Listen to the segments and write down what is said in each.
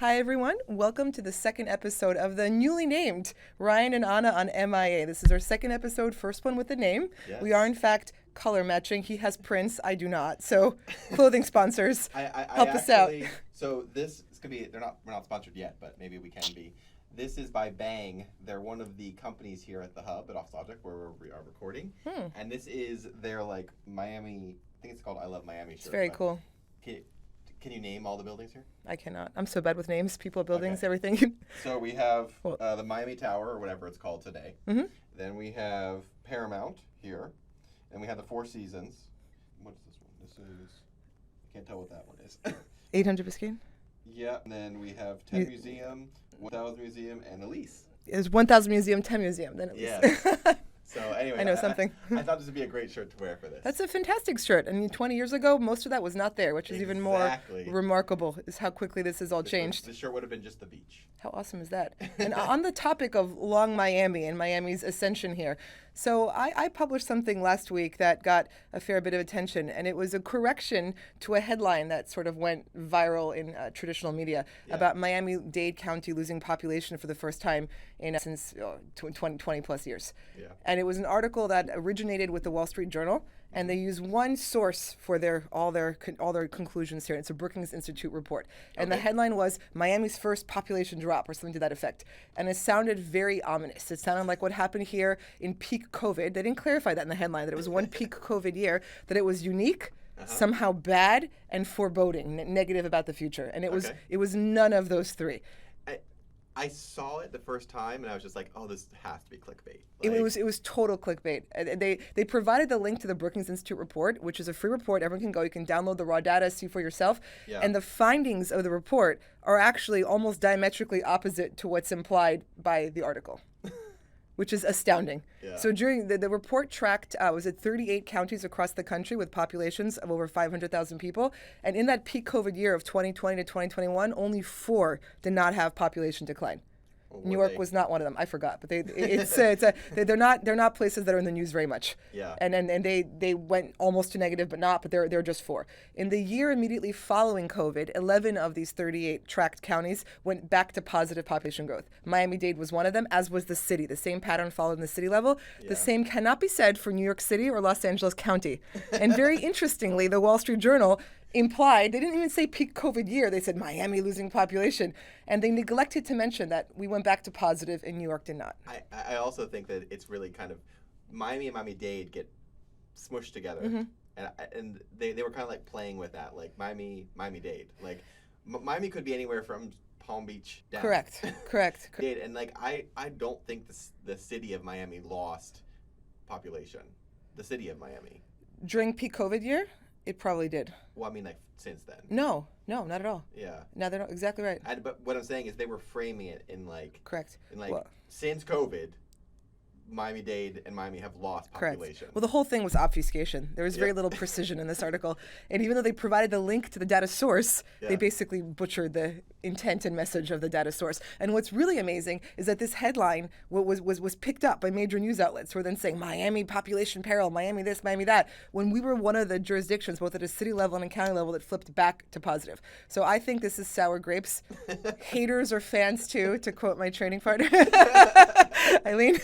Hi, everyone. Welcome to the second episode of the newly named Ryan and Anna on MIA. This is our second episode, first one with the name. Yes. We are, in fact, color matching. He has Prince, I do not. So, clothing sponsors, help us out. So this could be. We're not sponsored yet, but maybe we can be. This is by Bang. They're one of the companies here at the Hub at Off Subject where we are recording, and this is their like Miami. I think it's called I Love Miami shirt. It's very cool. Can you name all the buildings here? I cannot. I'm so bad with names, people, buildings, Okay. everything. So we have the Miami Tower, or whatever it's called today. Mm-hmm. Then we have Paramount here. And we have the Four Seasons. What is this one? This is... I can't tell what that one is. 800 Biscayne? Yeah. And then we have 10 Museum, 1000 Museum, and Elise. It's 1000 Museum, 10 Museum. Then Yes. So anyway, I know something. I thought this would be a great shirt to wear for this. That's a fantastic shirt. I mean, 20 years ago, most of that was not there, which is even more Exactly. remarkable, is how quickly this has all changed. The shirt would have been just the beach. How awesome is that? And on the topic of Long Miami and Miami's ascension here, so I published something last week that got a fair bit of attention, and it was a correction to a headline that sort of went viral in traditional media about Miami-Dade County losing population for the first time since 20 plus years. Yeah. And it was an article that originated with the Wall Street Journal, and they use one source for all their conclusions here. It's a Brookings Institute report, and the headline was "Miami's first population drop" or something to that effect. And it sounded very ominous. It sounded like what happened here in peak COVID. They didn't clarify that in the headline, that it was one peak COVID year, that it was unique, somehow bad, and foreboding, negative about the future. And it was none of those three. I saw it the first time and I was just like, oh, this has to be clickbait. It was total clickbait. They provided the link to the Brookings Institute report, which is a free report. Everyone can go. You can download the raw data, see for yourself. Yeah. And the findings of the report are actually almost diametrically opposite to what's implied by the article, which is astounding. Yeah. So during the report tracked, was it 38 counties across the country with populations of over 500,000 people. And in that peak COVID year of 2020 to 2021, only 4 did not have population decline. New York was not one of them. I forgot, but they're not places that are in the news very much. Yeah. And they went almost to negative, but not. But they're just 4. In the year immediately following COVID, 11 of these 38 tracked counties went back to positive population growth. Miami-Dade was one of them, as was the city. The same pattern followed in the city level. Yeah. The same cannot be said for New York City or Los Angeles County. And very interestingly, the Wall Street Journal implied, they didn't even say peak COVID year, they said Miami losing population. And they neglected to mention that we went back to positive and New York did not. I also think that it's really kind of, Miami and Miami-Dade get smushed together. Mm-hmm. And they were kind of like playing with that, like Miami-Dade. Like, Miami could be anywhere from Palm Beach down. Correct. Dade, and like, I don't think the city of Miami lost population. The city of Miami. During peak COVID year, it probably did. Well, I mean, like, since then. No, not at all. Yeah. No, they're not exactly right. But what I'm saying is they were framing it in like... Correct. Since COVID, Miami-Dade and Miami have lost population. Correct. Well, the whole thing was obfuscation. There was very little precision in this article. And even though they provided the link to the data source, they basically butchered the intent and message of the data source. And what's really amazing is that this headline was picked up by major news outlets who were then saying, Miami population peril, Miami this, Miami that, when we were one of the jurisdictions, both at a city level and a county level, that flipped back to positive. So I think this is sour grapes. Haters are fans too, to quote my training partner, Eileen.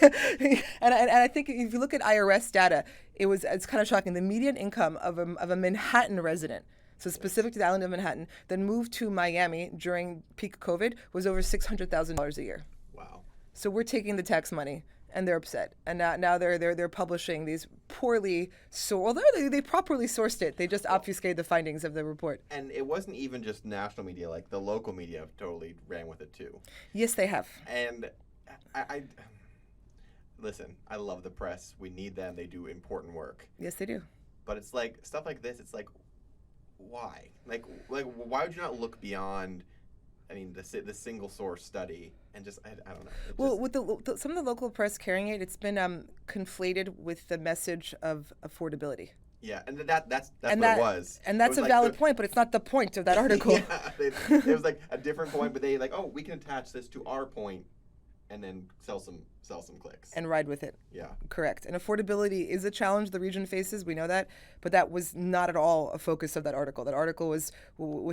And I think if you look at IRS data, it's kind of shocking. The median income of a Manhattan resident, so specific to the island of Manhattan, that moved to Miami during peak COVID, was over $600,000 a year. Wow. So we're taking the tax money, and they're upset. And now they're publishing these poorly although they properly sourced it, they just obfuscated the findings of the report. And it wasn't even just national media; like the local media totally ran with it too. Yes, they have. And I listen, I love the press. We need them. They do important work. Yes, they do. But it's like stuff like this. It's like, why? Like why would you not look beyond? I mean, the single source study and just I don't know. With some of the local press carrying it, it's been conflated with the message of affordability. Yeah, and that's what it was. And that's a valid point, but it's not the point of that article. Yeah, it was like a different point, but they like, oh, we can attach this to our point. and then sell some clicks. And ride with it. Yeah. Correct. And affordability is a challenge the region faces. We know that, but that was not at all a focus of that article. That article was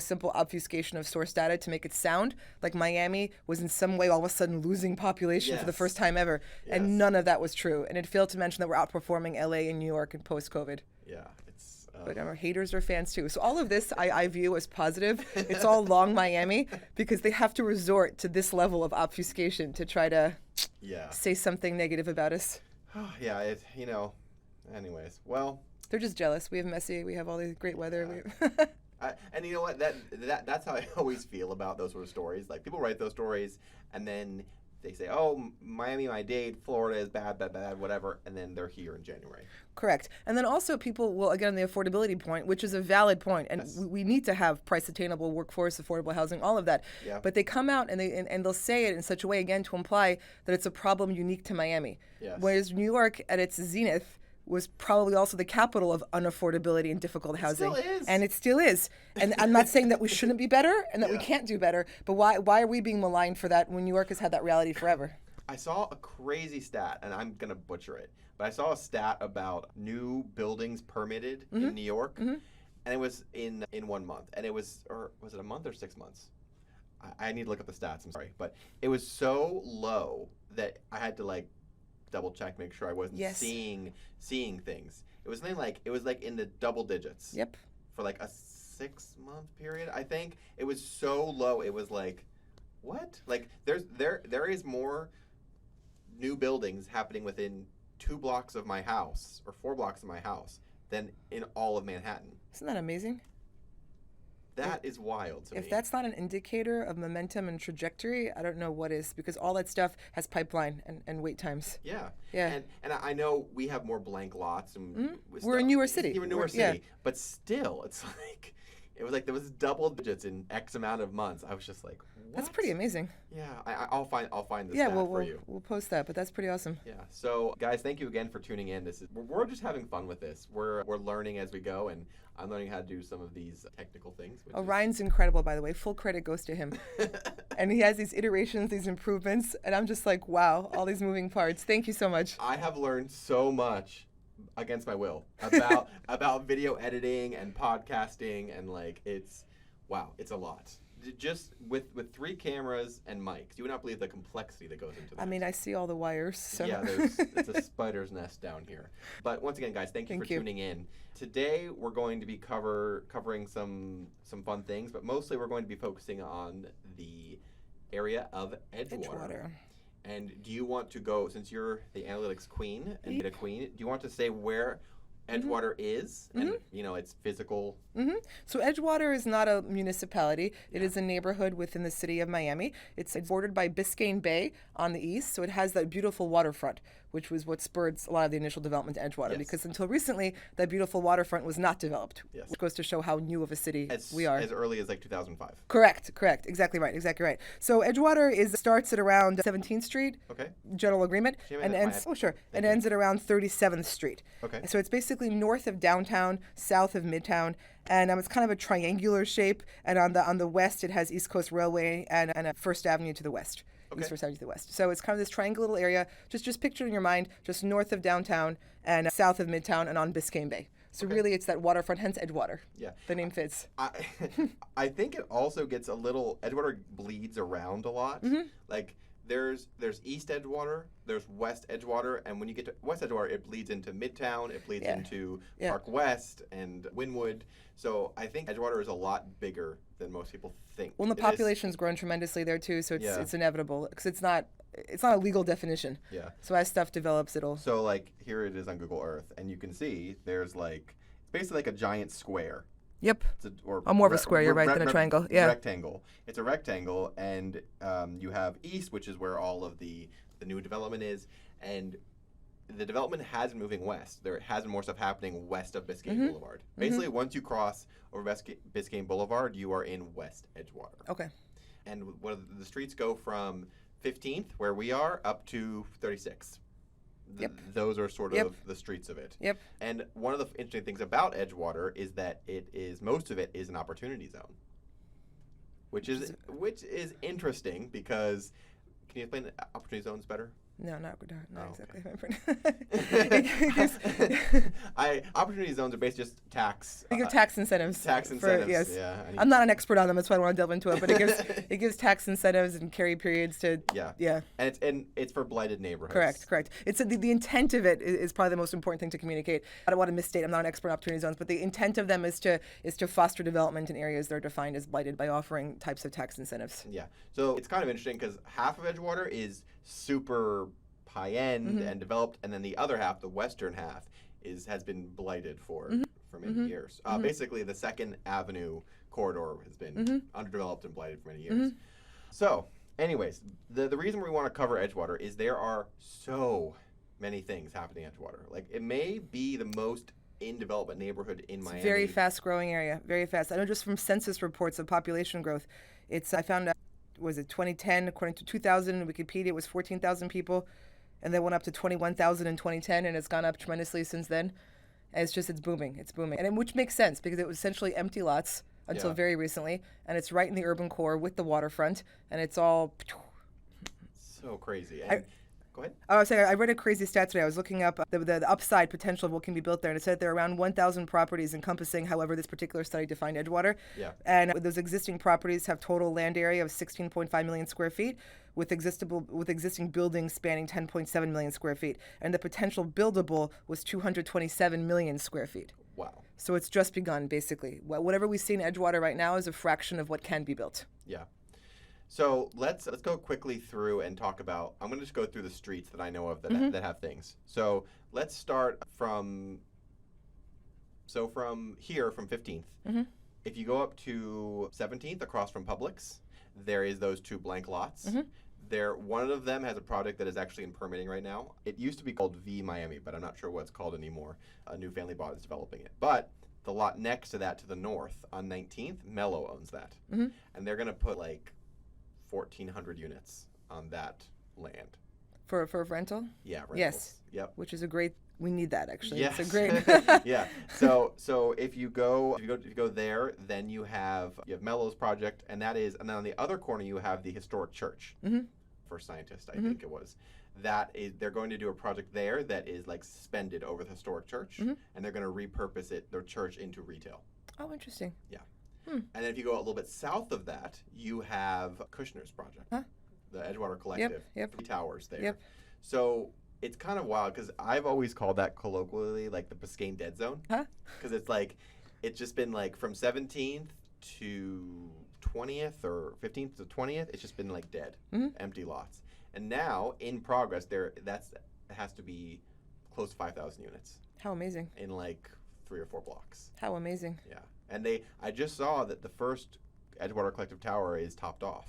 simple obfuscation of source data to make it sound like Miami was in some way all of a sudden losing population for the Yes. first time ever, Yes. and none of that was true. And it failed to mention that we're outperforming LA and New York in post-COVID. Yeah. It's But our haters are fans too. So all of this I view as positive. It's all long Miami because they have to resort to this level of obfuscation to try to yeah. say something negative about us. Yeah. It anyways. Well. They're just jealous. We have Messi. We have all the great weather. And you know what? That's how I always feel about those sort of stories. Like people write those stories, and then they say, "Oh, Miami, my date, Florida is bad, whatever," and then they're here in January. Correct. And then also people will, again, the affordability point, which is a valid point, and Yes. we need to have price attainable workforce, affordable housing, all of that. Yeah. But they come out and they'll say it in such a way, again, to imply that it's a problem unique to Miami. Yes. Whereas New York, at its zenith, was probably also the capital of unaffordability and difficult housing. still is. And it still is. And I'm not saying that we shouldn't be better and that we Yeah. can't do better, but why are we being maligned for that when New York has had that reality forever? I saw a crazy stat, and I'm gonna butcher it, but I saw a stat about new buildings permitted in New York, and it was in 1 month, and it was, or was it a month or 6 months? I need to look up the stats. I'm sorry, but it was so low that I had to like double check, make sure I wasn't Yes. seeing things. It was something like in the double digits. Yep. For like a 6-month period, I think. It was so low. It was like, what? Like there is more new buildings happening within 2 blocks of my house or 4 blocks of my house than in all of Manhattan. Isn't that amazing? That is wild to me. If that's not an indicator of momentum and trajectory, I don't know what is, because all that stuff has pipeline and wait times. Yeah. Yeah. And I know we have more blank lots and with We're a stuff. newer city. We're a newer We're- yeah. city, but still, it's like it was like there was double digits in X amount of months. I was just like, what? That's pretty amazing. Yeah, I'll find the Yeah, stat for we'll you. we'll post that, but that's pretty awesome. Yeah. So guys, thank you again for tuning in. We're just having fun with this. We're learning as we go, and I'm learning how to do some of these technical things. Which is- Ryan's incredible, by the way. Full credit goes to him. And he has these iterations, these improvements, and I'm just like, wow, all these moving parts. Thank you so much. I have learned so much against my will about video editing and podcasting, and like it's a lot. Just with 3 cameras and mics, you would not believe the complexity that goes into that. I mean, I see all the wires. So. Yeah, it's a spider's nest down here. But once again, guys, thank you for tuning in. Today we're going to be covering some fun things, but mostly we're going to be focusing on the area of Edgewater. And do you want to go, since you're the analytics queen and data queen, do you want to say where Edgewater is and its physical? So Edgewater is not a municipality. It is a neighborhood within the city of Miami. It's bordered by Biscayne Bay on the east, so it has that beautiful waterfront, which was what spurred a lot of the initial development to Edgewater, because until recently, that beautiful waterfront was not developed, which goes to show how new of a city we are. As early as like 2005. Correct. Exactly right. So Edgewater starts at around 17th Street, Okay. general agreement, Can you and have ends, my- and ends at around 37th Street. Okay. So it's basically north of downtown, south of Midtown, and it's kind of a triangular shape. And on the west, it has East Coast Railway and a First Avenue to the west. Okay. East First Avenue to the west. So it's kind of this triangular little area. Just picture in your mind, just north of downtown and south of Midtown and on Biscayne Bay. So really, it's that waterfront, hence Edgewater. Yeah. The name fits. I think it also gets a little, Edgewater bleeds around a lot. Like there's East Edgewater, there's West Edgewater, and when you get to West Edgewater, it bleeds into Midtown, it bleeds into Park West and Wynwood. So I think Edgewater is a lot bigger than most people think. Well, and the it is. population's grown tremendously there too, so it's inevitable because it's not a legal definition. Yeah. So as stuff develops, it'll. So like here it is on Google Earth, and you can see there's like it's basically like a giant square. Yep. Or more of a square, you're right, than a triangle. Yeah. Rectangle. It's a rectangle, and you have east, which is where all of the new development is, and the development has been moving west. There has been more stuff happening west of Biscayne Boulevard. Basically, once you cross over Biscayne Boulevard, you are in West Edgewater. Okay. And the streets go from 15th, where we are, up to 36th. Those are sort of the streets of it. Yep. And one of the interesting things about Edgewater is that most of it is an opportunity zone, which is interesting because Can you explain opportunity zones better? No, not Oh, exactly. Opportunity zones are basically just tax. They give tax incentives. Tax incentives. Yes. Yeah. I'm not an expert on them, that's why I don't want to delve into it. But it gives tax incentives and carry periods to. Yeah. Yeah. And it's for blighted neighborhoods. Correct. It's the intent of it is probably the most important thing to communicate. I don't want to misstate. I'm not an expert on opportunity zones, but the intent of them is to foster development in areas that are defined as blighted by offering types of tax incentives. Yeah. So it's kind of interesting because half of Edgewater is super high end and developed, and then the other half, the western half, has been blighted for many years. Basically, the Second Avenue corridor has been underdeveloped and blighted for many years. So, anyways, the reason we want to cover Edgewater is there are so many things happening in Edgewater. Like, it may be the most in development neighborhood in Miami. Very fast growing area, very fast. I know just from census reports of population growth, I found out, was it 2010, according to 2000, Wikipedia, it was 14,000 people, and then went up to 21,000 in 2010, and it's gone up tremendously since then. And it's booming, and which makes sense because it was essentially empty lots until very recently, and it's right in the urban core with the waterfront, and it's all. So crazy. And go ahead. I was saying, I read a crazy stat today. I was looking up the upside potential of what can be built there, and it said there are around 1,000 properties encompassing, however this particular study defined Edgewater. Yeah. And those existing properties have total land area of 16.5 million square feet, with existing buildings spanning 10.7 million square feet, and the potential buildable was 227 million square feet. Wow. So it's just begun, basically. Whatever we see in Edgewater right now is a fraction of what can be built. Yeah. So let's go quickly through and talk about. I'm going to just go through the streets that I know of that have things. So let's start from here, from 15th. If you go up to 17th, across from Publix, there is those two blank lots. One of them has a project that is actually in permitting right now. It used to be called V Miami, but I'm not sure what it's called anymore. A new family bought is developing it. But the lot next to that, to the north, on 19th, Mello owns that, and they're going to put like 1,400 units on that land. For rental? Yeah, rentals. Yes. Yep. Which is we need that actually. Yes. It's a great. Yeah. So if you go there, then you have Mello's project, and then on the other corner you have the historic church. For scientists, I think it was. They're going to do a project there that is like suspended over the historic church, and they're going to repurpose their church into retail. Oh, interesting. Yeah. And then if you go a little bit south of that, you have Kushner's project, the Edgewater Collective, 3 towers there. So it's kind of wild because I've always called that colloquially like the Biscayne dead zone, because it's just been like from 17th to 20th or 15th to 20th, it's just been like dead, empty lots. And now in progress, it has to be close to 5,000 units. How amazing! In like 3 or 4 blocks. How amazing! Yeah. And I just saw that the first Edgewater Collective Tower is topped off.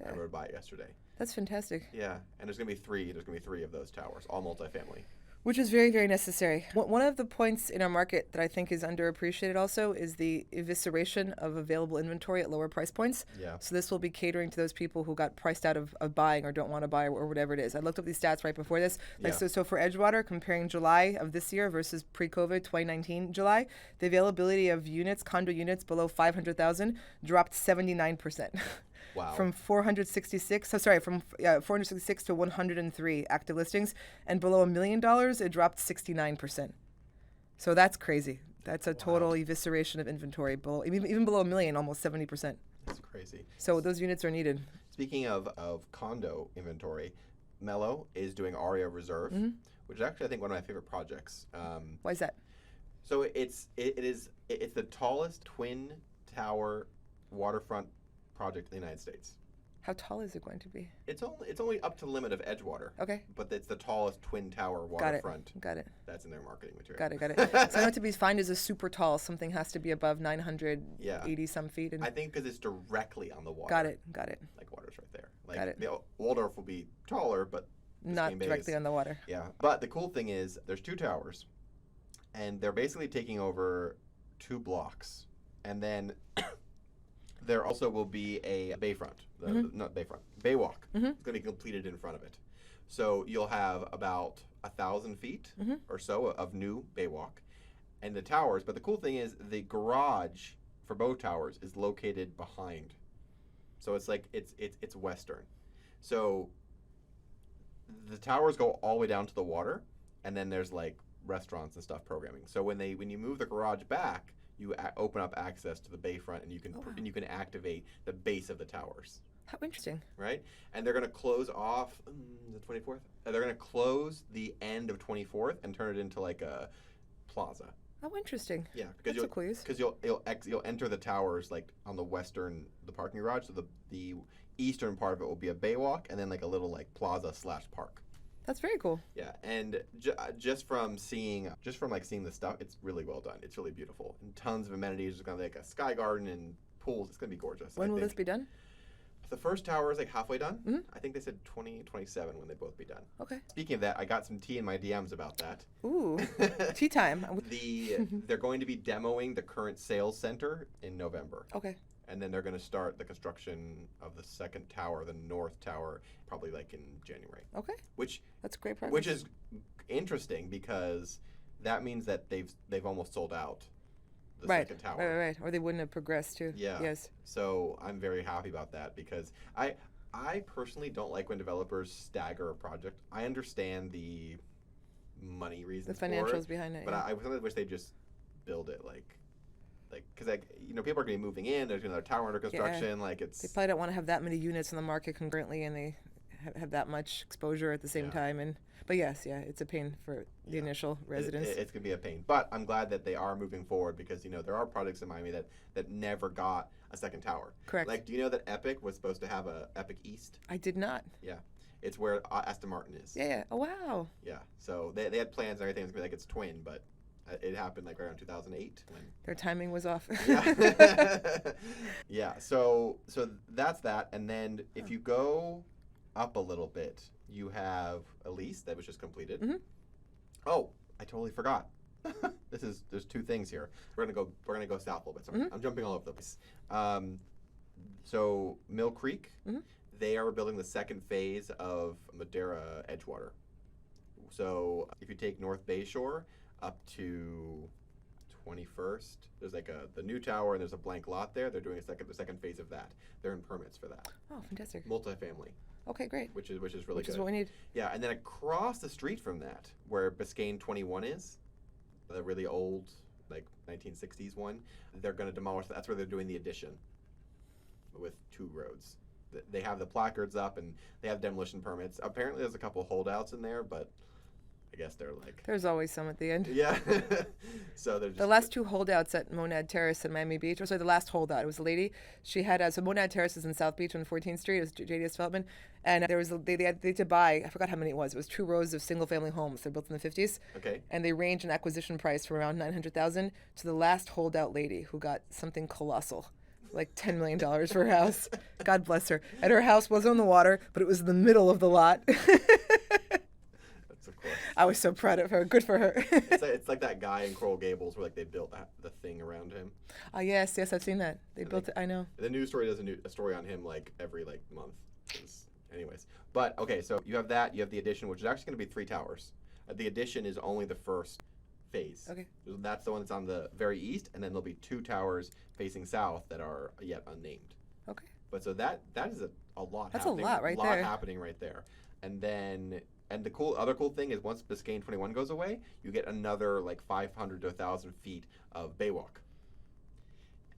I rode by it yesterday. That's fantastic. Yeah, and there's gonna be 3 of those towers, all multifamily. Which is very, very necessary. One of the points in our market that I think is underappreciated also is the evisceration of available inventory at lower price points. Yeah. So this will be catering to those people who got priced out of buying or don't want to buy or whatever it is. I looked up these stats right before this. So for Edgewater, comparing July of this year versus pre-COVID 2019 July, the availability of condo units below 500,000 dropped 79%. Wow. From 466 to 103 active listings, and below $1 million, it dropped 69%. So that's crazy. That's a total evisceration of inventory. Even below $1 million, almost 70%. That's crazy. So those units are needed. Speaking of condo inventory, Mello is doing Aria Reserve, which is actually I think one of my favorite projects. Why is that? So it's the tallest twin tower waterfront project in the United States. How tall is it going to be? It's only up to the limit of Edgewater. Okay. But it's the tallest twin tower waterfront. Got it. That's in their marketing material. Got it. So I know to be defined as a super tall, something has to be above 980 some feet. And I think because it's directly on the water. Got it. Like water's right there. Got it. The Waldorf will be taller, but not directly on the water. Yeah. But the cool thing is there's 2 towers, and they're basically taking over 2 blocks, and then there also will be a bayfront, not bayfront, baywalk. It's going to be completed in front of it. So you'll have about 1,000 feet or so of new baywalk and the towers. But the cool thing is the garage for both towers is located behind. So it's like it's western. So the towers go all the way down to the water, and then there's like restaurants and stuff programming. So when you move the garage back, you open up access to the bayfront, and you can activate the base of the towers. How interesting. Right, and they're going to close off the 24th. They're going to close the end of 24th and turn it into like a plaza. Oh, interesting. Yeah, because you'll enter the towers like on the parking garage. So the eastern part of it will be a baywalk, and then like a little like plaza / park. That's very cool. Yeah, and just from seeing the stuff, it's really well done. It's really beautiful, and tons of amenities. There's gonna be like a sky garden and pools. It's gonna be gorgeous. When will this be done? The first tower is like halfway done. Mm-hmm. I think they said 2027 when they both be done. Okay. Speaking of that, I got some tea in my DMs about that. Ooh, tea time. They're going to be demoing the current sales center in November. Okay. And then they're going to start the construction of the second tower, the north tower, probably like in January. Okay. That's great progress. Which is interesting because that means that they've almost sold out the second tower. Right. Or they wouldn't have progressed too. Yeah. Yes. So I'm very happy about that because I personally don't like when developers stagger a project. I understand the money reasons, the financials behind it. But yeah. I really wish they'd just build it because people are going to be moving in. There's another tower under construction. They probably don't want to have that many units in the market concurrently, and they have that much exposure at the same time. But yes, it's a pain for the initial residents. It's going to be a pain. But I'm glad that they are moving forward because, there are projects in Miami that never got a second tower. Correct. Like, do you know that Epic was supposed to have a Epic East? I did not. Yeah. It's where Aston Martin is. Yeah. Oh, wow. Yeah. So they had plans and everything. It's going to be like its twin, but it happened like around 2008. Their timing was off. Yeah. Yeah. So that's that. And then if you go up a little bit, you have Elise that was just completed. Mm-hmm. Oh, I totally forgot. There's two things here. We're gonna go south a little bit. Sorry, I'm jumping all over the place. So Mill Creek, they are building the second phase of Madeira Edgewater. So if you take North Bayshore up to 21st, there's like the new tower and there's a blank lot there. They're doing the second phase of that. They're in permits for that. Oh, fantastic. Multifamily. Okay, great. Which is really good. Which is what we need. Yeah, and then across the street from that, where Biscayne 21 is, the really old, like 1960s one, they're going to demolish. That's where they're doing the addition with 2 roads. They have the placards up and they have demolition permits. Apparently, there's a couple holdouts in there, but I guess they're like... There's always some at the end. Yeah. So they're just... The last 2 holdouts at Monad Terrace in Miami Beach, or sorry, the last holdout, it was a lady. She had, so Monad Terrace is in South Beach on 14th Street. It was JDS Development. And they had to buy, I forgot how many it was. It was 2 rows of single-family homes. They're built in the 50s. Okay. And they range in acquisition price from around $900,000 to the last holdout lady who got something colossal. Like $10 million for her house. God bless her. And her house was on the water, but it was in the middle of the lot. I was so proud of her. Good for her. It's like that guy in Coral Gables where like they built the thing around him. Yes, I've seen that. They built it. I know. The news story does a story on him like every month. Anyways, but okay, so you have that. You have the addition, which is actually going to be 3 towers. The addition is only the first phase. Okay. That's the one that's on the very east, and then there'll be 2 towers facing south that are yet unnamed. Okay. But so that is a lot. That's happening, a lot right there. A lot happening right there, and then. And the other cool thing is once Biscayne 21 goes away, you get another like 500 to 1,000 feet of baywalk.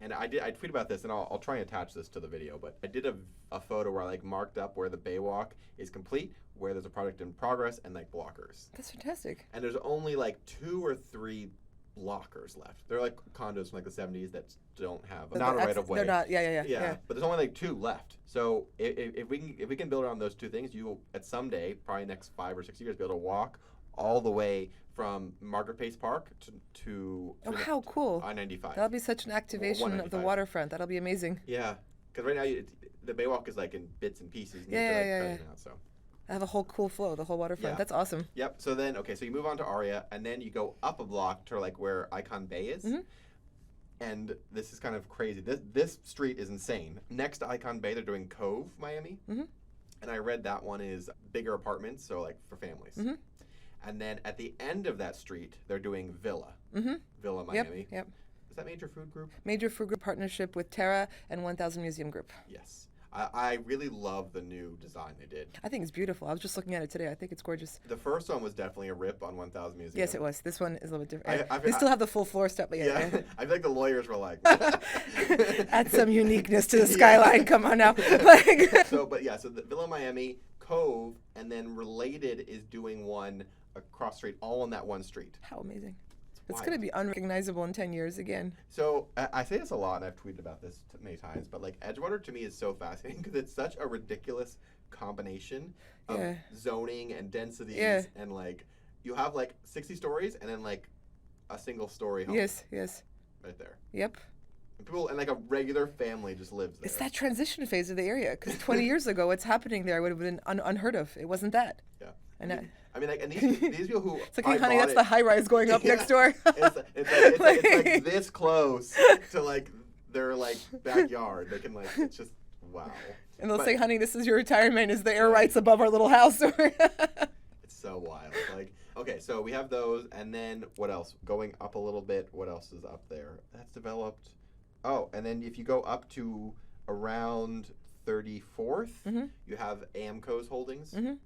And I tweet about this, and I'll try and attach this to the video, but I did a photo where I like marked up where the baywalk is complete, where there's a project in progress, and like blockers. That's fantastic. And there's only like 2 or 3 blockers left. They're like condos from like the 70s that don't have not a right of way. They're not. Yeah. But there's only like 2 left. So if we can build around those 2 things, you will at someday, probably next 5 or 6 years, be able to walk all the way from Margaret Pace Park to how cool. I-95. That'll be such an activation of the waterfront. That'll be amazing. Yeah, because right now the baywalk is like in bits and pieces. Yeah. It out, so. I have a whole cool flow, the whole waterfront. Yeah. That's awesome. Yep. So then, so you move on to Aria, and then you go up a block to like where Icon Bay is. Mm-hmm. And this is kind of crazy. This street is insane. Next to Icon Bay, they're doing Cove, Miami. Mm-hmm. And I read that one is bigger apartments, so like for families. Mm-hmm. And then at the end of that street, they're doing Villa. Mm-hmm. Villa Miami. Yep. Is that Major Food Group? Major Food Group partnership with Terra and 1000 Museum Group. Yes. I really love the new design they did. I think it's beautiful. I was just looking at it today. I think it's gorgeous. The first one was definitely a rip on 1000 Museum. Yes, it was. This one is a little bit different. I They still have the full floor stuff, but Yeah, I feel like the lawyers were like, add some uniqueness to the skyline. Come on now. Like, so the Villa Miami, Cove, and then Related is doing one across the street, all on that one street. how amazing. It's wild. going to be unrecognizable in 10 years again. So I say this a lot, and I've tweeted about this many times, but like Edgewater to me is so fascinating because it's such a ridiculous combination of Yeah. zoning and densities, Yeah. and like you have like 60 stories and then like a single story home Yes, yes. right there. Yep. And people and like a regular family just lives there. It's that transition phase of the area because 20 years ago, what's happening there would have been unheard of. It wasn't that. Yeah. And I mean, like, and these people who it's like, hey, I honey, bought that's it- the high rise going up Yeah. next door. it's like this close to like their like backyard. They can like it's just wow. And they'll But say, honey, this is your retirement. Is the air rights above our little house? it's so wild. Like okay, so we have those, and then what else? Going up a little bit, what else is up there? That's developed. Oh, and then if you go up to around 34th, Mhm. you have Amco's Holdings, Mhm.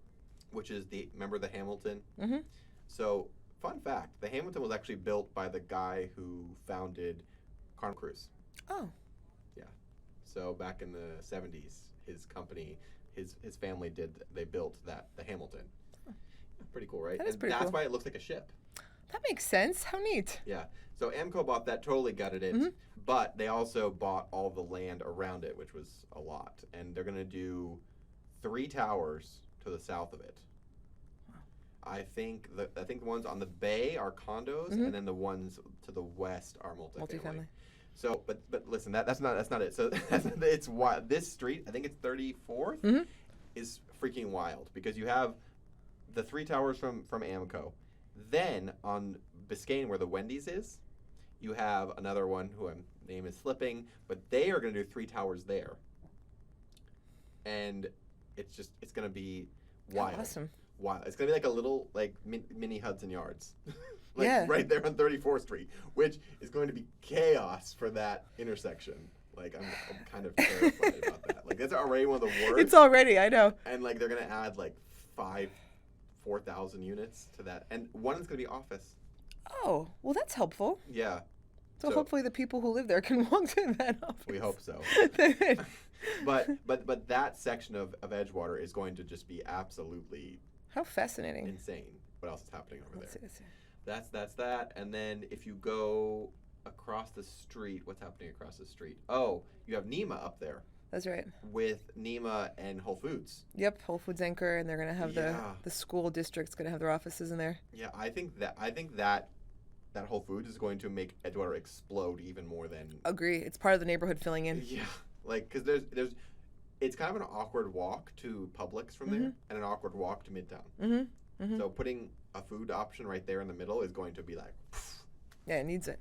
which is remember the Hamilton. Mhm. So fun fact: the Hamilton was actually built by the guy who founded Carnival Cruise. Oh, So back in the 70s, his company, his family they built the Hamilton. Pretty cool, right? That is And pretty that's cool. why it looks like a ship. that makes sense. How neat. Yeah. So Amco bought that, totally gutted it, Mhm. but they also bought all the land around it, which was a lot. And they're going to do 3 towers to the south of it. I think the ones on the bay are condos, Mhm. and then the ones to the west are multifamily. Multifamily. So, but listen, that's not it. So it's wild. This street, I think it's 34th, Mhm. is freaking wild because you have the 3 towers from Amco. Then on Biscayne, where the Wendy's is, you have another one who name is slipping, but they are going to do 3 towers there, and it's going to be wild. Awesome. Wow, it's gonna be like a little like mini Hudson Yards, like Yeah. right there on 34th Street, which is going to be chaos for that intersection. Like I'm kind of terrified about that. Like that's already one of the worst. It's already, I know. And like they're gonna add like 4,000 units to that, and one is gonna be office. Oh, well, that's helpful. Yeah, So hopefully the people who live there can walk to that office. we hope so. But that section of Edgewater is going to just be absolutely How fascinating. insane. What else is happening over Let's see, there? let's see. That's that. And then if you go across the street, what's happening across the street? Oh, you have Nema up there That's right. with Nema and Whole Foods. Yep, Whole Foods Anchor, and they're going to have Yeah. the school district's going to have their offices in there. Yeah, I think that Whole Foods is going to make Edgewater explode even more than Agree. It's part of the neighborhood filling in. yeah, like because there's it's kind of an awkward walk to Publix from there and an awkward walk to Midtown. Mm-hmm. Mm-hmm. So putting a food option right there in the middle is going to be like Yeah, it needs it.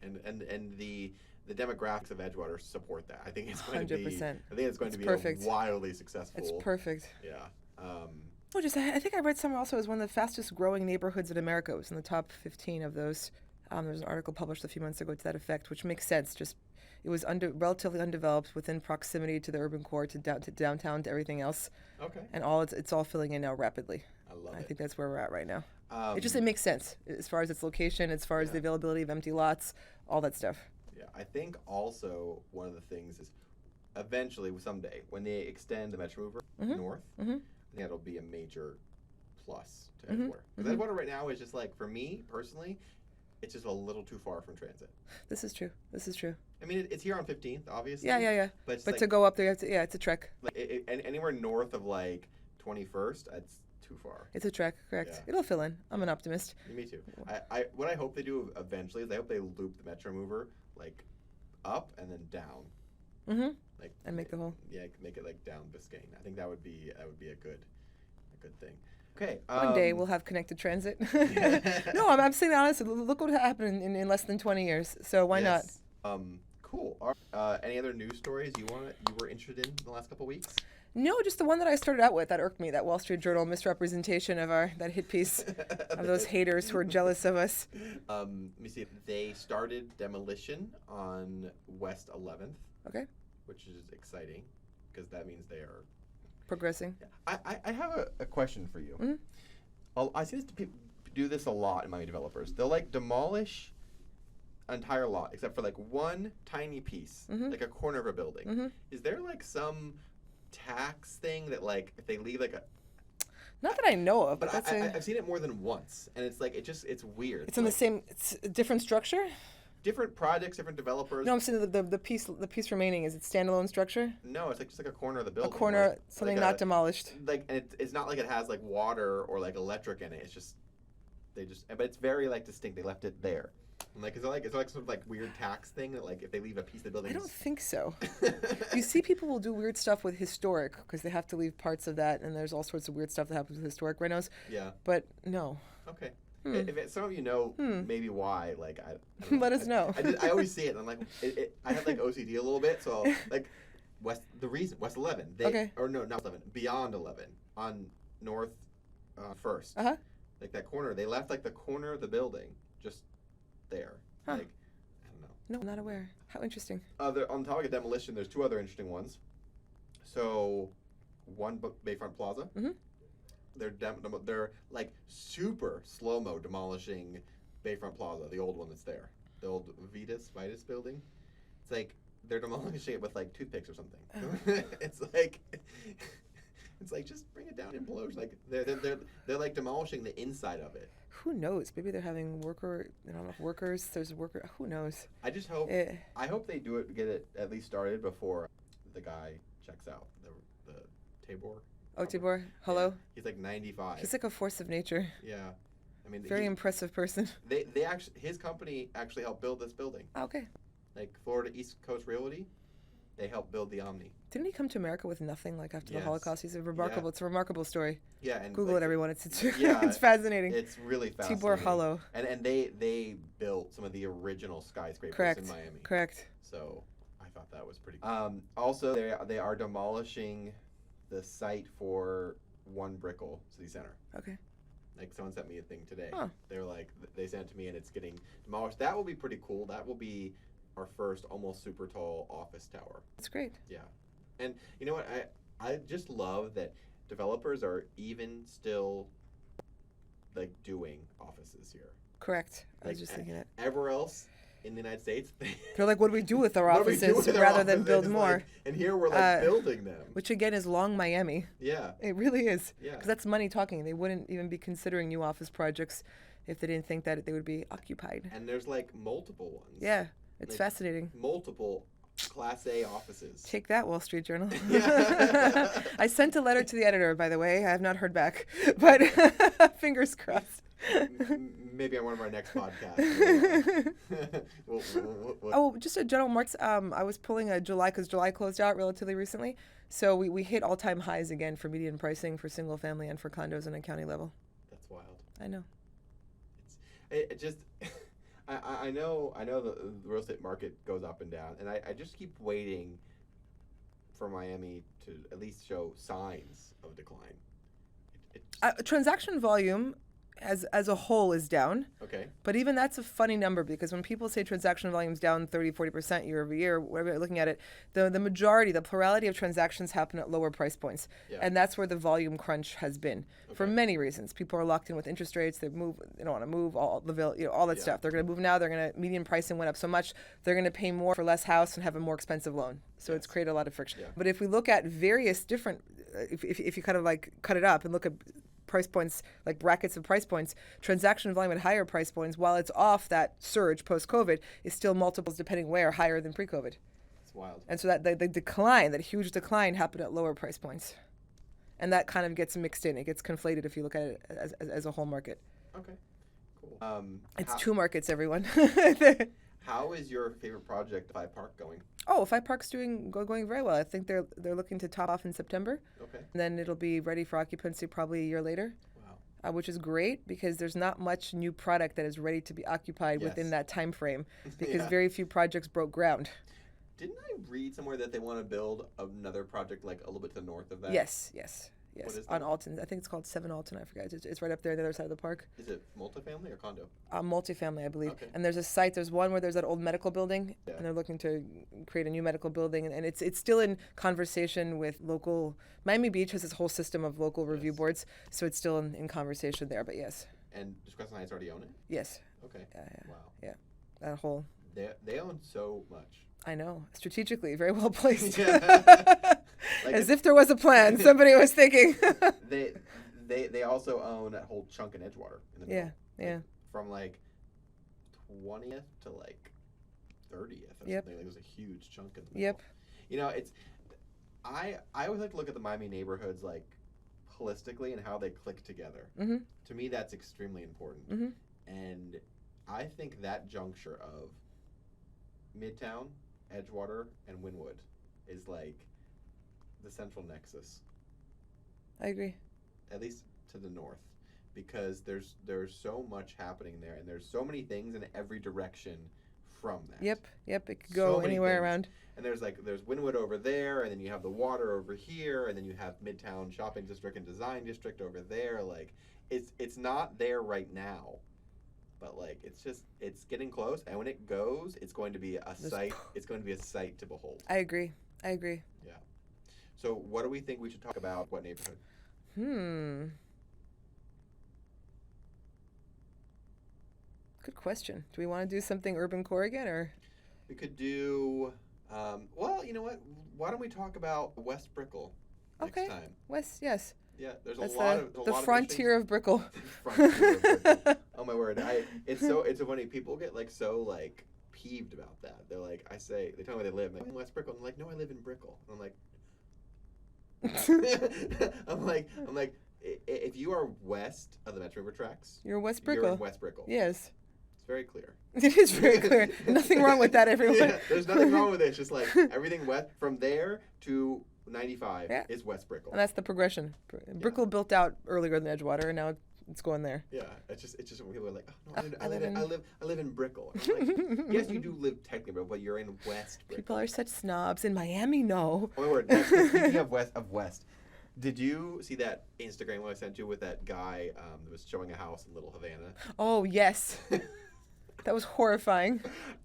and the demographics of Edgewater support that. I think it's going to be 100%. I think it's going to be perfect. a wildly successful. It's perfect. Yeah. Oh, I think I read somewhere also as one of the fastest growing neighborhoods in America. It was in the top 15 of those. There was an article published a few months ago to that effect, which makes sense. Just it was relatively undeveloped within proximity to the urban core, to downtown, to everything else, Okay. and it's all filling in now rapidly. I love I it. think that's where we're at right now. Um, It makes sense as far as its location, as far as the availability of empty lots, all that stuff. Yeah, I think also one of the things is eventually, someday, when they extend the Metromover north, I think that'll be a major plus to Edgewater. Because Edgewater right now is just like, for me personally, it's just a little too far from transit. This is true. This is true. I mean, it's here on 15th, obviously. Yeah. But, it's But like, to go up there, it's a trek. and anywhere north of like 21st, it's too far. It's a trek, correct. Yeah. It'll fill in. I'm an optimist. Me too. What I hope they do eventually is I hope they loop the Metromover like up and then down. Mm-hmm. Like And make the whole. Yeah, make it like down Biscayne. I think that would be a good thing. Okay. One day we'll have connected transit. No, I'm saying honestly. Look what happened in less than 20 years. So why not? Cool. Any other news stories you were interested in the last couple weeks? No, just the one that I started out with that irked me. That Wall Street Journal misrepresentation of that hit piece of those haters who are jealous of us. Let me see. They started demolition on West 11th. Okay. Which is exciting. because that means they are. Progressing. I have a question for you. Mhm. I see people do this a lot in Miami developers. They'll like demolish an entire lot except for like one tiny piece, like a corner of a building. Is there like some tax thing that like if they leave like a Not that I know of, but that's I've seen it more than once, and it's like it's weird. it's in the same. It's a different structure. Different projects, different developers. No, I'm saying the piece remaining is it standalone structure? No, it's like just like a corner of the building. A corner, like, something like not demolished. Like, and it's not like it has like water or like electric in it. It's just but it's very like distinct. They left it there. And like, is there like sort of like weird tax thing that like if they leave a piece of the building? I don't think so. You see, people will do weird stuff with historic because they have to leave parts of that, and there's all sorts of weird stuff that happens with historic renos. Yeah. But no. Okay. If some of you know maybe why, like I don't know. Let us know. I always see it, and I'm like, I have like OCD a little bit, so like West 11. Okay. Or no, not 11. Beyond 11 on North First. Like that corner, they left like the corner of the building just there. Like I don't know. No, not aware. How interesting. On the topic of demolition, there's two other interesting ones. So, one Bayfront Plaza. They're like super slow-mo demolishing Bayfront Plaza, the old one that's there, the old Vitus building. It's like they're demolishing it with like toothpicks or something. It's like just bring it down, implosion. Like they're like demolishing the inside of it. Who knows? Maybe they're having workers. There's worker. Who knows? I just hope. I hope they do it. Get it at least started before the guy checks out. The Tabor. Oh, Tibor, hello. Yeah. He's like 95. He's like a force of nature. Yeah, I mean, very impressive person. They actually his company actually helped build this building. Okay. Like Florida East Coast Realty, they helped build the Omni. Didn't he come to America with nothing like after the Holocaust? He's a remarkable. Yeah. It's a remarkable story. Yeah, and Google like, it, everyone. It's yeah, it's fascinating. It's really fascinating. Tibor Hollow. And they built some of the original skyscrapers in Miami. Correct. So I thought that was pretty cool. Also, they are demolishing the site for One Brickell City Center. Okay. Like someone sent me a thing today. Huh. They're like they sent it to me and it's getting demolished. That will be pretty cool. That will be our first almost super tall office tower. That's great. Yeah. And you know what? I just love that developers are even still like doing offices here. Correct. I Like, was just thinking that. Everywhere else in the United States, They're like, what do we do with our what do we do offices with our rather than offices? build It's more? like- and here we're like building them. Which again is long Miami. Yeah. It really is. Yeah. Because that's money talking. They wouldn't even be considering new office projects if they didn't think that they would be occupied. And there's like multiple ones. Yeah. It's Like, fascinating. Multiple Class A offices. Take that, Wall Street Journal. Yeah. I sent a letter to the editor, by the way. I have not heard back, but fingers crossed. Maybe on one of our next podcasts. Oh, just a general marks. I was pulling a July because July closed out relatively recently. So we hit all-time highs again for median pricing for single family and for condos on a county level. That's wild. I know. It just, I know the real estate market goes up and down, and I just keep waiting for Miami to at least show signs of decline. Transaction volume as a whole is down. Okay. But even that's a funny number because when people say transaction volume's down 30, 40% year over year, whatever you're looking at it, the majority, the plurality of transactions happen at lower price points. Yeah. And that's where the volume crunch has been for many reasons. People are locked in with interest rates. They don't want to move, all that stuff. They're going to move now. Median pricing went up so much. They're going to pay more for less house and have a more expensive loan. So it's created a lot of friction. Yeah. But if we look at various different, if you kind of like cut it up and look at price points, like brackets of price points, transaction volume at higher price points, while it's off that surge post-COVID, is still multiples depending where higher than pre-COVID. It's wild. And so that the decline, that huge decline, happened at lower price points, and that kind of gets mixed in. It gets conflated if you look at it as a whole market. Okay, cool. It's two markets, everyone. How is your favorite project, Five Park, going? Oh, Five Park's going very well. I think they're looking to top off in September. Okay. And then it'll be ready for occupancy probably a year later. Wow. Which is great because there's not much new product that is ready to be occupied within that time frame because very few projects broke ground. Didn't I read somewhere that they want to build another project like a little bit to the north of that? Yes. Yes, is on that? Alton. I think it's called 7 Alton. I forget. It's right up there on the other side of the park. Is it multifamily or condo? Multifamily, I believe. Okay. And there's a site. There's one where there's that old medical building, Yeah. and they're looking to create a new medical building, and it's still in conversation with local. Miami Beach has this whole system of local review Yes. boards, so it's still in conversation there. But yes, And does Crescent Heights already own it? yes, Okay. yeah, Wow. that whole. They own so much. I know, strategically, very well placed. Yeah. Like As if there was a plan. Somebody was thinking. they also own that whole chunk in Edgewater in the Yeah, middle. yeah. Like, from like 20th to like 30th or Yep. something. Like, there's a huge chunk in the middle. Yep. You know, it's I always like to look at the Miami neighborhoods like holistically and how they click together. Mhm. To me, that's extremely important. Mhm. And I think that juncture of Midtown, Edgewater, and Wynwood is like the central nexus, I agree. at least to the north, because there's so much happening there, and there's so many things in every direction from that. Yep. It could So go many anywhere things. around. And there's Wynwood over there, and then you have the water over here, and then you have Midtown Shopping District and Design District over there. Like it's not there right now, but like it's getting close, and when it goes, it's going to be a sight. It's going to be a sight to behold. I agree. So what do we think we should talk about? What neighborhood? Good question. Do we want to do something urban core again, or? We could do. Well, you know what? Why don't we talk about West Brickell next Okay. time? West, yes. Yeah, there's That's a lot of the frontier of Brickell. Frontier of Brickell. Oh my word! It's so funny. People get like so like peeved about that. They're like, they tell me where they live. I'm like, in West Brickell. I'm like, no, I live in Brickell. And I'm like, I'm like, if you are west of the Metro River tracks, You're West you're Brickell. in West Brickell. Yes. It's very clear. It is very clear. Nothing wrong with that, everyone. Yeah, there's nothing wrong with it. It's just like everything west from there to 95 Yeah. is West Brickell. And that's the progression. Brickell built out earlier than Edgewater, and now it's going there. Yeah, it's just when people are like, oh no, I live I live in Brickell. I'm like, yes, you do live technically, but you're in West Brickell. People are such snobs. In Miami, no. Oh my word! Speaking of West, did you see that Instagram one I sent you with that guy that was showing a house in Little Havana? Oh, yes. That was horrifying.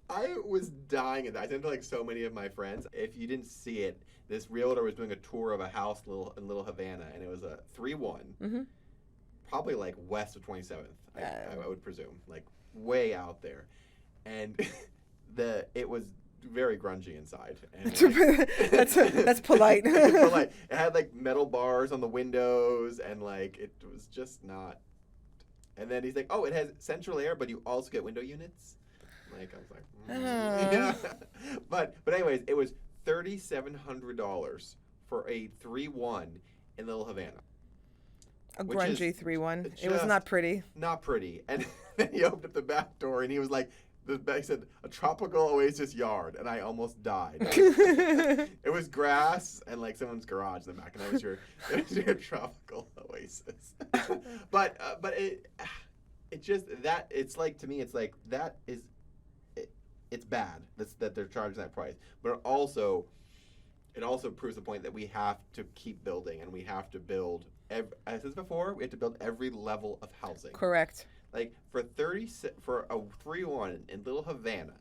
I was dying at that. I sent it to like so many of my friends. If you didn't see it, this realtor was doing a tour of a house in Little Havana, and it was a 3-1, probably like west of 27th. I would presume, like way out there, and it was very grungy inside. And That's polite. polite. It had like metal bars on the windows, and like it was just not. And then he's like, "Oh, it has central air, but you also get window units." Like I was like, yeah. But anyways, it was $3,700 for a 3-1 in Little Havana. A Which grungy is 3-1. It was just not pretty. Not pretty. And then he opened up the back door, and he was like, he said, "A tropical oasis yard," and I almost died. It was grass and like someone's garage in the back, and that was your tropical oasis. but it just that it's like, to me, it's like that is it's bad that they're charging that price, but it also proves the point that we have to keep building, and we have to build. As I said before, we have to build every level of housing. Correct. Like for a 3-1 in Little Havana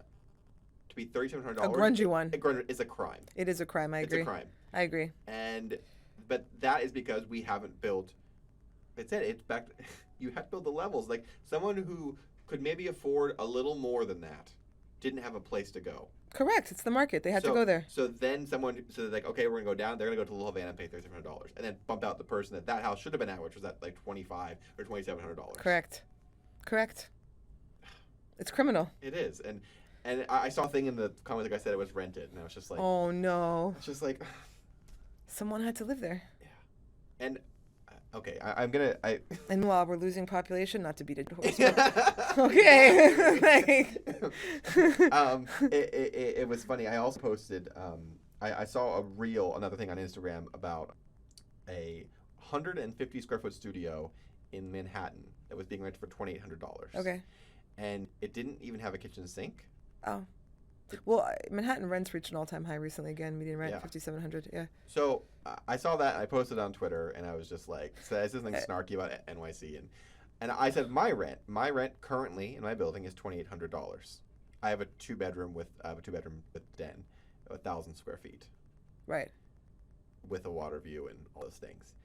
to be $3,700. A grungy one. Is a crime. It is a crime. I agree. It's a crime. I agree. But that is because we haven't built. It's back. You have to build the levels. Like someone who could maybe afford a little more than that didn't have a place to go. Correct. It's the market. They have to go there. So then they're like, okay, we're gonna go down. They're gonna go to Little Havana and pay $3,700, and then bump out the person that house should have been at, which was at like $2,500 or $2,700. Correct. It's criminal. It is, and I saw a thing in the comments, like I said, it was rented, and I was just like, oh no. It's just like, someone had to live there. Yeah, and okay, I'm gonna. And while we're losing population, not to beat a horse. Okay. It was funny. I also posted. I saw another thing on Instagram about a 150 square foot studio in Manhattan that was being rented for $2,800. Okay. And it didn't even have a kitchen sink. Oh. Well, Manhattan rents reached an all-time high recently again. Median rent, Yeah. 5,700. Yeah. So I saw that. I posted on Twitter, and I was just like, said something snarky about NYC, and I said my rent currently in my building is $2,800. I have a two bedroom with den, 1,000 square feet, Right. with a water view and all those things,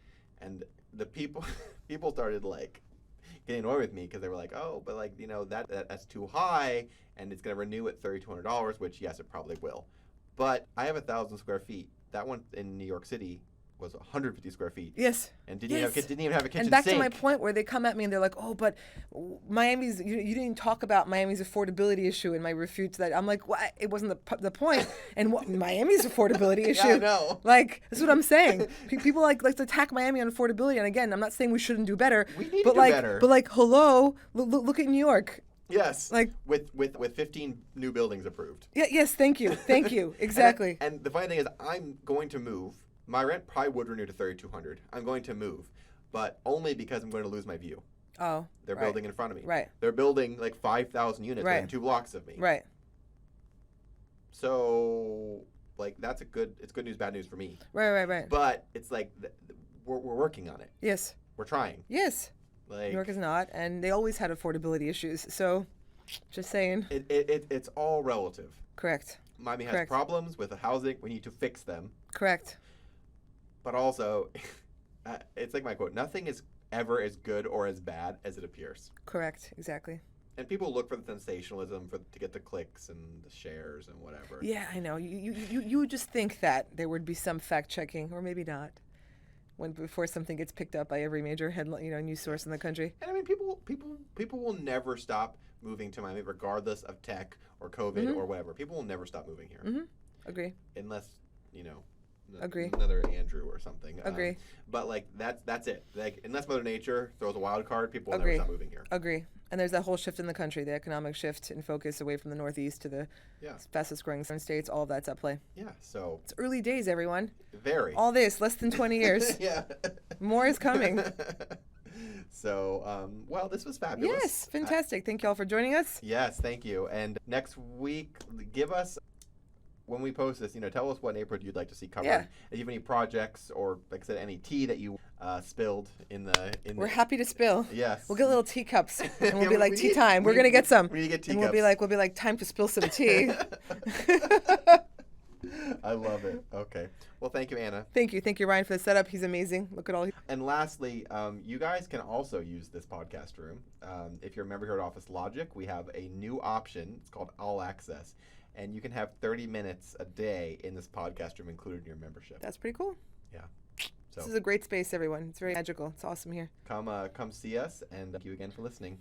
and the people started like getting annoyed with me because they were like, oh, but like that's too high, and it's gonna renew at $3,200, which yes, it probably will, but I have 1,000 square feet. That one in New York City was 150 square feet. Yes. And didn't even have a kitchen And back sink. to my point where they come at me and they're like, oh, but Miami's, you didn't even talk about Miami's affordability issue, and my refute to that. I'm like, well, it wasn't the point. And Miami's affordability issue. Yeah, I know. Like, that's what I'm saying. People like to attack Miami on affordability. And again, I'm not saying we shouldn't do better. We need but to do better. But like, hello, look at New York. Yes. Like with 15 new buildings approved. Yeah. Yes. Thank you. Thank you. Exactly. And the funny thing is, I'm going to move. My rent probably would renew to $3,200. I'm going to move, but only because I'm going to lose my view. Oh. They're right. building in front of me. Right. They're building like 5,000 units Right. within 2 blocks of me. Right. So, like, it's good news, bad news for me. Right. But it's like we're working on it. Yes. We're trying. Yes. Like, New York is not, and they always had affordability issues. So, just saying. it's all relative. Correct. Miami has Correct. problems with the housing. We need to fix them. Correct. But also, it's like my quote: "Nothing is ever as good or as bad as it appears." Correct. Exactly. And people look for the sensationalism to get the clicks and the shares and whatever. Yeah, I know. You would just think that there would be some fact checking, or maybe not, before something gets picked up by every major headline, news source in the country. And I mean, people will never stop moving to Miami, regardless of tech or COVID or whatever. People will never stop moving here, Agree. unless Agree. another Andrew or something. Agree. But like that's it. Like unless Mother Nature throws a wild card, people will Agree. never stop moving here. Agree. And there's that whole shift in the country, the economic shift in focus away from the Northeast to the fastest growing southern states. All of that's at play. Yeah. So It's early days, everyone. very. All this, less than 20 years. Yeah. More is coming. So, well, this was fabulous. Yes, fantastic. Thank you all for joining us. Yes, thank you. And next week, give us, when we post this, tell us what neighborhood you'd like to see covered. Yeah. If you have any projects or, like I said, any tea that you spilled in We're happy to spill. Yes. We'll get little teacups, and we'll Yeah, be like, we tea need- time. We're we- gonna get some. we need to get And we'll teacups. be like, time to spill some tea. I love it. Okay. Well, thank you, Anna. Thank you, Ryan, for the setup. He's amazing. Look at all. And lastly, you guys can also use this podcast room. If you're a member here at Office Logic, we have a new option. It's called All Access. And you can have 30 minutes a day in this podcast room included in your membership. That's pretty cool. Yeah. So This is a great space, everyone. It's very magical. It's awesome here. come see us, and thank you again for listening.